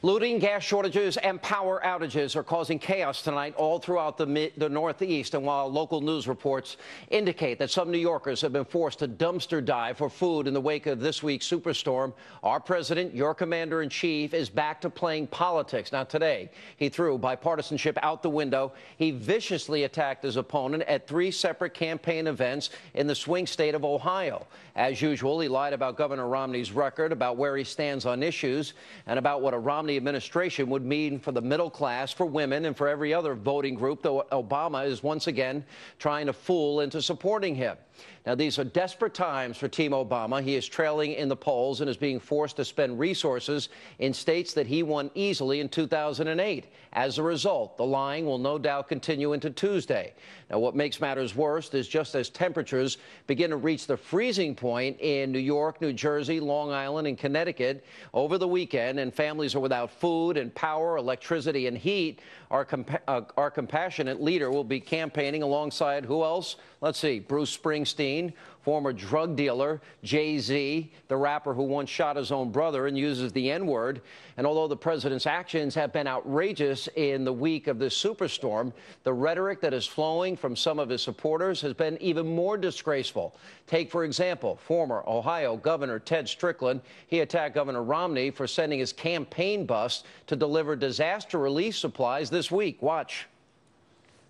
Looting, gas shortages, and power outages are causing chaos tonight all throughout the Northeast. And while local news reports indicate that some New Yorkers have been forced to dumpster dive for food in the wake of this week's superstorm, our president, your commander-in-chief, is back to playing politics. Now, today, he threw bipartisanship out the window. He viciously attacked his opponent at 3 separate campaign events in the swing state of Ohio. As usual, he lied about Governor Romney's record, about where he stands on issues, and about what a Romney administration would mean for the middle class, for women, and for every other voting group, though Obama is once again trying to fool into supporting him. Now, these are desperate times for Team Obama. He is trailing in the polls and is being forced to spend resources in states that he won easily in 2008. As a result, the lying will no doubt continue into Tuesday. Now, what makes matters worse is just as temperatures begin to reach the freezing point in New York, New Jersey, Long Island, and Connecticut over the weekend, and families are without food and power, electricity, and heat, our compassionate leader will be campaigning alongside who else? Let's see, Bruce Springsteen, former drug dealer, Jay-Z, the rapper who once shot his own brother and uses the N-word. And although the president's actions have been outrageous in the week of this superstorm, the rhetoric that is flowing from some of his supporters has been even more disgraceful. Take, for example, former Ohio Governor Ted Strickland. He attacked Governor Romney for sending his campaign bus to deliver disaster relief supplies this week. Watch.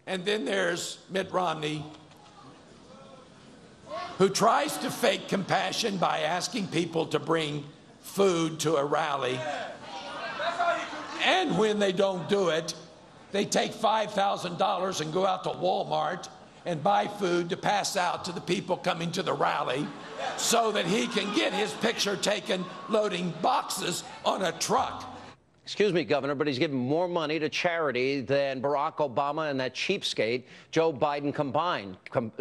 And then there's Mitt Romney, who tries to fake compassion by asking people to bring food to a rally. And when they don't do it, they take $5,000 and go out to Walmart and buy food to pass out to the people coming to the rally so that he can get his picture taken loading boxes on a truck. Excuse me, Governor, but he's giving more money to charity than Barack Obama and that cheapskate Joe Biden combined.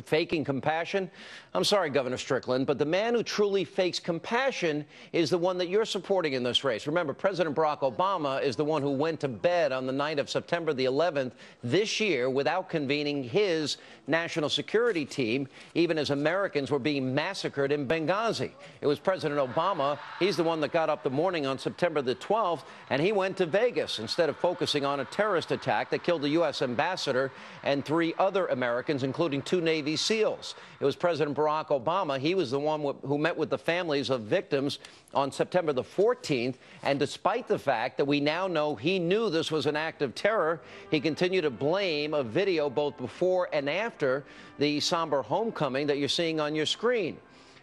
Faking compassion? I'm sorry, Governor Strickland, but the man who truly fakes compassion is the one that you're supporting in this race. Remember, President Barack Obama is the one who went to bed on the night of September the 11th this year without convening his national security team, even as Americans were being massacred in Benghazi. It was President Obama. He's the one that got up the morning on September the 12th, and he went to Vegas instead of focusing on a terrorist attack that killed the U.S. ambassador and 3 other Americans, including 2 Navy SEALs. It was President Barack Obama. He was the one who met with the families of victims on September the 14th. And despite the fact that we now know he knew this was an act of terror, he continued to blame a video both before and after the somber homecoming that you're seeing on your screen.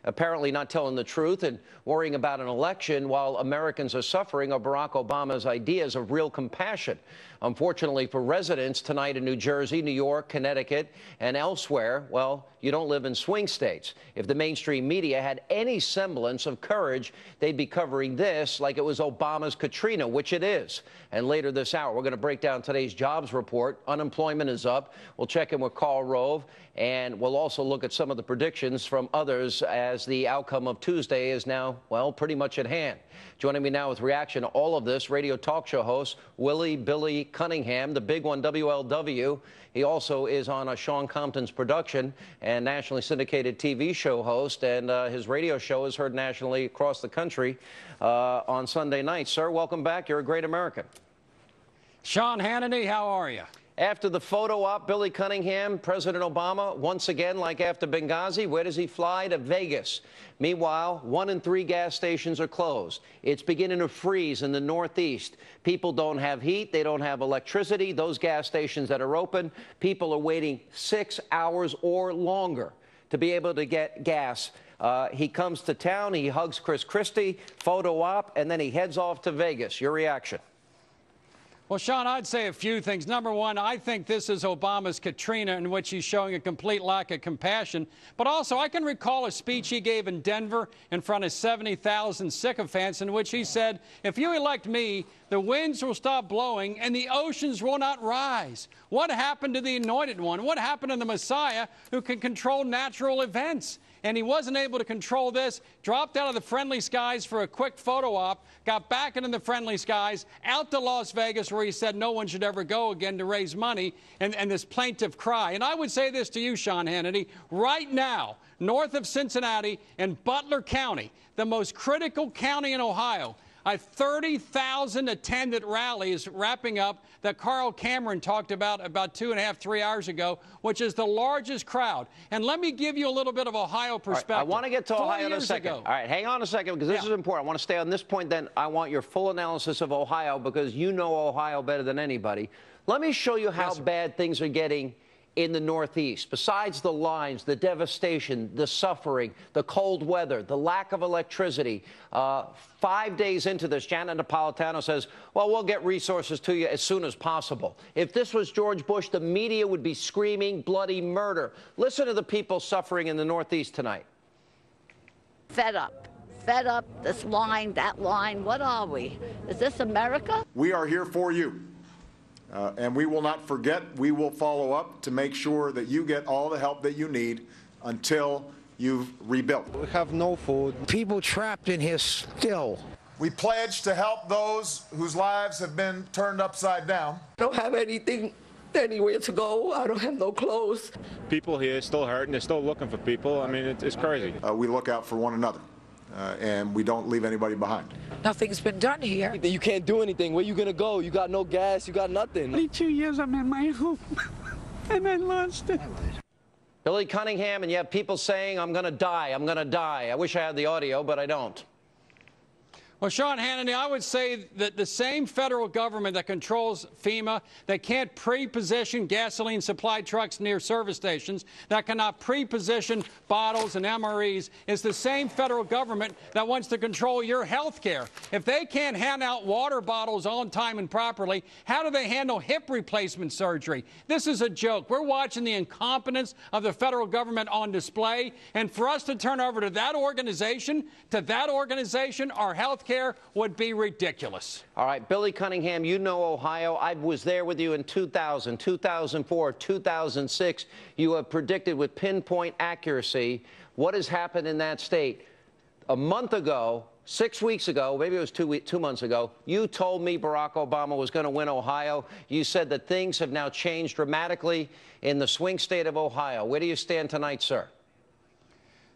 Apparently not telling the truth and worrying about an election while Americans are suffering are Barack Obama's ideas of real compassion. Unfortunately for residents tonight in New Jersey, New York, Connecticut, and elsewhere, well, you don't live in swing states. If the mainstream media had any semblance of courage, they'd be covering this like it was Obama's Katrina, which it is. And later this hour, we're going to break down today's jobs report. Unemployment is up. We'll check in with Karl Rove, and we'll also look at some of the predictions from others as the outcome of Tuesday is now, well, pretty much at hand. Joining me now with reaction to all of this, radio talk show host Willie Billy Cunningham, the big one, WLW. He also is on Sean Compton's production and nationally syndicated TV show host, and his radio show is heard nationally across the country on Sunday nights. Sir, welcome back. You're a great American. Sean Hannity, how are you? After the photo op, Billy Cunningham, President Obama, once again, like after Benghazi, where does he fly? To Vegas. Meanwhile, 1 in 3 gas stations are closed. It's beginning to freeze in the Northeast. People don't have heat. They don't have electricity. Those gas stations that are open, people are waiting 6 hours or longer to be able to get gas. He comes to town. He hugs Chris Christie, photo op, and then he heads off to Vegas. Your reaction? Well, Sean, I'd say a few things. Number one, I think this is Obama's Katrina, in which he's showing a complete lack of compassion. But also, I can recall a speech he gave in Denver in front of 70,000 sycophants in which he said, if you elect me, the winds will stop blowing and the oceans will not rise. What happened to the anointed one? What happened to the Messiah who can control natural events? And he wasn't able to control this, dropped out of the friendly skies for a quick photo op, got back into the friendly skies, out to Las Vegas where he said no one should ever go again to raise money, and this plaintive cry. And I would say this to you, Sean Hannity, right now, north of Cincinnati in Butler County, the most critical county in Ohio, a 30,000 attended rally is wrapping up that Carl Cameron talked about 2.5, 3 hours ago, which is the largest crowd. And let me give you a little bit of Ohio perspective. Right, I want to get to Ohio in a second. All right, hang on a second, because this is important. I want to stay on this point, then I want your full analysis of Ohio, because you know Ohio better than anybody. Let me show you how bad things are getting in the Northeast. Besides the lines, the devastation, the suffering, the cold weather, the lack of electricity, 5 days into this, Janet Napolitano says, well, we'll get resources to you as soon as possible. If this was George Bush, the media would be screaming bloody murder. Listen to the people suffering in the Northeast tonight. Fed up, this line, that line. What are we? Is this America? We are here for you. And we will not forget. We will follow up to make sure that you get all the help that you need until you've rebuilt. We have no food. People trapped in here still. We pledge to help those whose lives have been turned upside down. I don't have anything, anywhere to go. I don't have no clothes. People here still hurting. They're still looking for people. I mean, it's crazy. We look out for one another, and we don't leave anybody behind. Nothing's been done here. You can't do anything. Where you gonna go? You got no gas. You got nothing. 22 years I'm in my home, and I lost it. Billy Cunningham, and you have people saying, I'm going to die. I'm going to die. I wish I had the audio, but I don't. Well, Sean Hannity, I would say that the same federal government that controls FEMA, that can't pre-position gasoline supply trucks near service stations, that cannot pre-position bottles and MREs, is the same federal government that wants to control your health care. If they can't hand out water bottles on time and properly, how do they handle hip replacement surgery? This is a joke. We're watching the incompetence of the federal government on display, and for us to turn over to that organization, our health care would be ridiculous. All right, Billy Cunningham, you know Ohio. I was there with you in 2000, 2004, 2006. You have predicted with pinpoint accuracy what has happened in that state. A month ago, 6 weeks ago, maybe it was 2 months ago, you told me Barack Obama was going to win Ohio. You said that things have now changed dramatically in the swing state of Ohio. Where do you stand tonight, sir?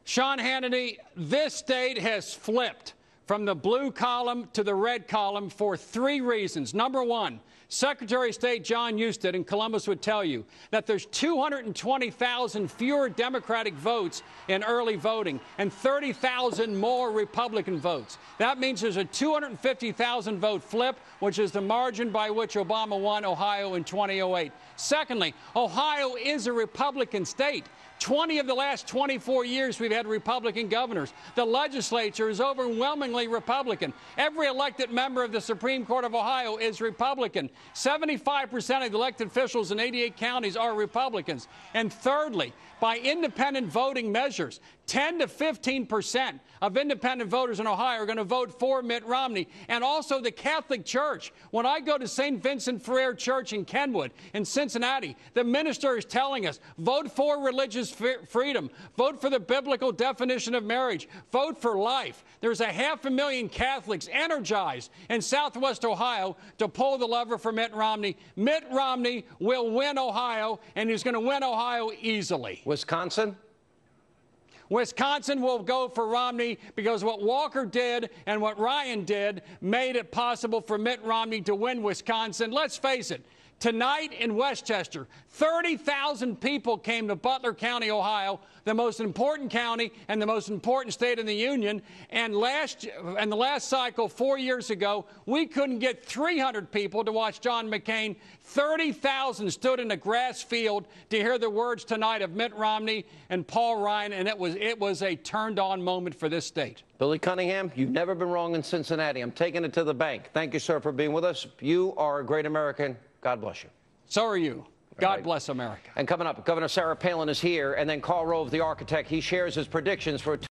Sean Hannity, this state has flipped from the blue column to the red column for 3 reasons. Number one, Secretary of State John Husted in Columbus would tell you that there's 220,000 fewer Democratic votes in early voting and 30,000 more Republican votes. That means there's a 250,000 vote flip, which is the margin by which Obama won Ohio in 2008. Secondly, Ohio is a Republican state. 20 of the last 24 years, we've had Republican governors. The legislature is overwhelmingly Republican. Every elected member of the Supreme Court of Ohio is Republican. 75% of the elected officials in 88 counties are Republicans. And thirdly, by independent voting measures, 10 to 15% of independent voters in Ohio are going to vote for Mitt Romney. And also the Catholic Church. When I go to St. Vincent Ferrer Church in Kenwood, in Cincinnati, the minister is telling us, vote for religious freedom, vote for the biblical definition of marriage, vote for life. There's 500,000 Catholics energized in Southwest Ohio to pull the lever for Mitt Romney. Mitt Romney will win Ohio, and he's going to win Ohio easily. Wisconsin? Wisconsin will go for Romney because what Walker did and what Ryan did made it possible for Mitt Romney to win Wisconsin. Let's face it. Tonight in Westchester, 30,000 people came to Butler County, Ohio, the most important county and the most important state in the union. And the last cycle, 4 years ago, we couldn't get 300 people to watch John McCain. 30,000 stood in a grass field to hear the words tonight of Mitt Romney and Paul Ryan, and it was a turned-on moment for this state. Billy Cunningham, you've never been wrong in Cincinnati. I'm taking it to the bank. Thank you, sir, for being with us. You are a great American. God bless you. So are you. God bless America. And coming up, Governor Sarah Palin is here, and then Karl Rove, the architect. He shares his predictions for